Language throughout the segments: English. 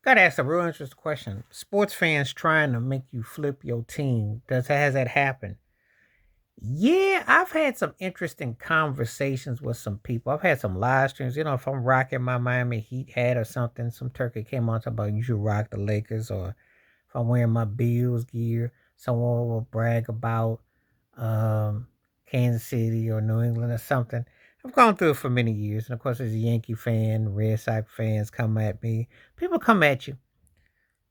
Gotta ask a real interesting question. Sports fans trying to make you flip your team. Has that happened? Yeah, I've had some interesting conversations with some people. I've had some live streams. If I'm rocking my Miami Heat hat or something, some turkey came on talking about you should rock the Lakers, or if I'm wearing my Bills gear, someone will brag about um, Kansas City or New England or something. I've gone through it for many years, and of course, as a Yankee fan, Red Sox fans come at me. People come at you.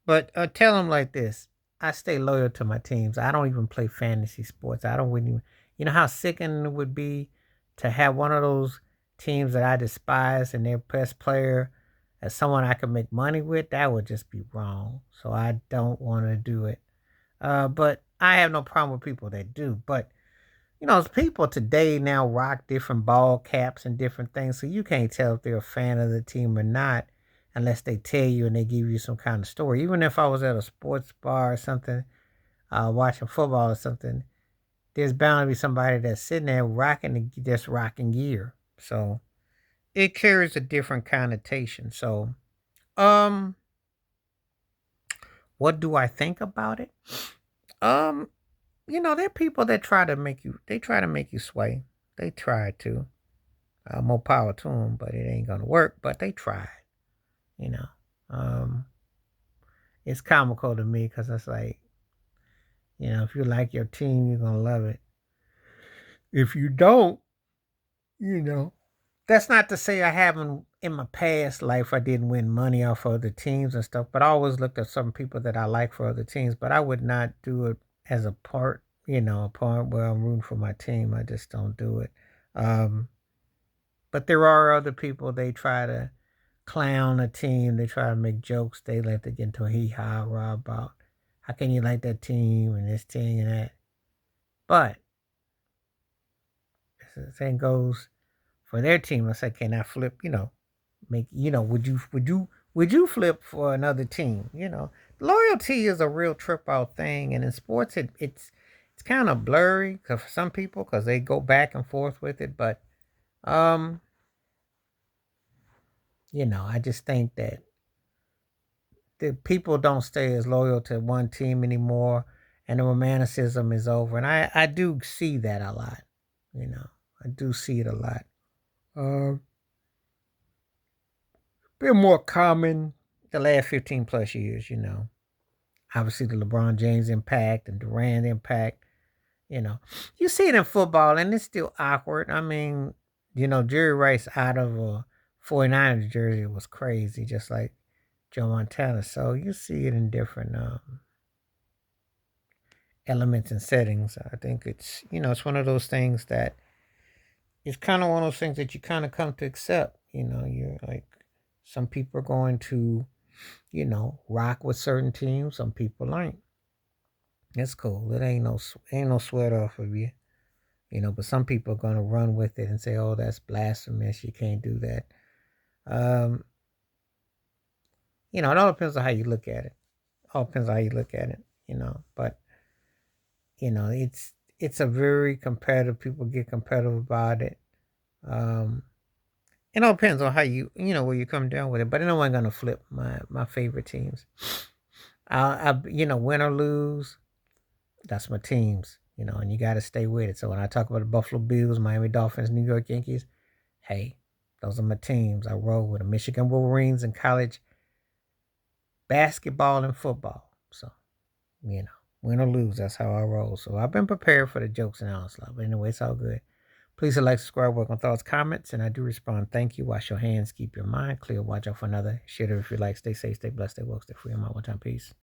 But tell them like this: I stay loyal to my teams. I don't even play fantasy sports. I don't wouldn't even. You know how sickening it would be to have one of those teams that I despise and their best player as someone I could make money with. That would just be wrong. So I don't want to do it. But I have no problem with people that do. But people today now rock different ball caps and different things, so you can't tell if they're a fan of the team or not unless they tell you and they give you some kind of story. Even if I was at a sports bar or something, watching football or something, there's bound to be somebody that's sitting there rocking this rocking gear. So it carries a different connotation. So, um, what do I think about it? Um, there are people that try to make you sway. They try to. More power to them, but it ain't gonna work. But they tried, you know. Um, it's comical to me because it's like, if you like your team, you're gonna love it. If you don't, you know, that's not to say I haven't in my past life I didn't win money off other teams and stuff. But I always looked at some people that I like for other teams. But I would not do it as a part, a part where I'm rooting for my team. I just don't do it. Um, but there are other people they try to clown a team. They try to make jokes. They like to get into a hee ha rah about how can you like that team and this team and that. But as the thing goes for their team, I say, can I flip? Make would you flip for another team? Loyalty is a real trip out thing, and in sports, it's kind of blurry because for some people, because they go back and forth with it. But um, I just think that the people don't stay as loyal to one team anymore, and the romanticism is over. And I do see that a lot. You know, I do see it a lot. Uh, been more common the last 15 plus years. Obviously the LeBron James impact and Durant impact. You know, you see it in football, and it's still awkward. I mean, Jerry Rice out of a 49ers jersey was crazy, just like Joe Montana. So you see it in different elements and settings. I think it's one of those things that it's kind of one of those things that you kind of come to accept. You're like, some people are going to, rock with certain teams. Some people ain't. It's cool. It ain't no sweat off of you. But some people are going to run with it and say, oh, that's blasphemous. You can't do that. Um, it all depends on how you look at it. All depends on how you look at it. But it's a very competitive. People get competitive about it. Um, it all depends on how where you come down with it. But I know I'm gonna flip my favorite teams. Win or lose, that's my teams. And you got to stay with it. So when I talk about the Buffalo Bills, Miami Dolphins, New York Yankees, hey, those are my teams. I roll with the Michigan Wolverines in college basketball and football. So win or lose, that's how I roll. So I've been prepared for the jokes and onslaught. But anyway, it's all good. Please like, subscribe, work on thoughts, comments, and I do respond. Thank you. Wash your hands, keep your mind clear, watch out for another. Share it if you like. Stay safe, stay blessed, stay woke, stay free. I'm out one time. Peace.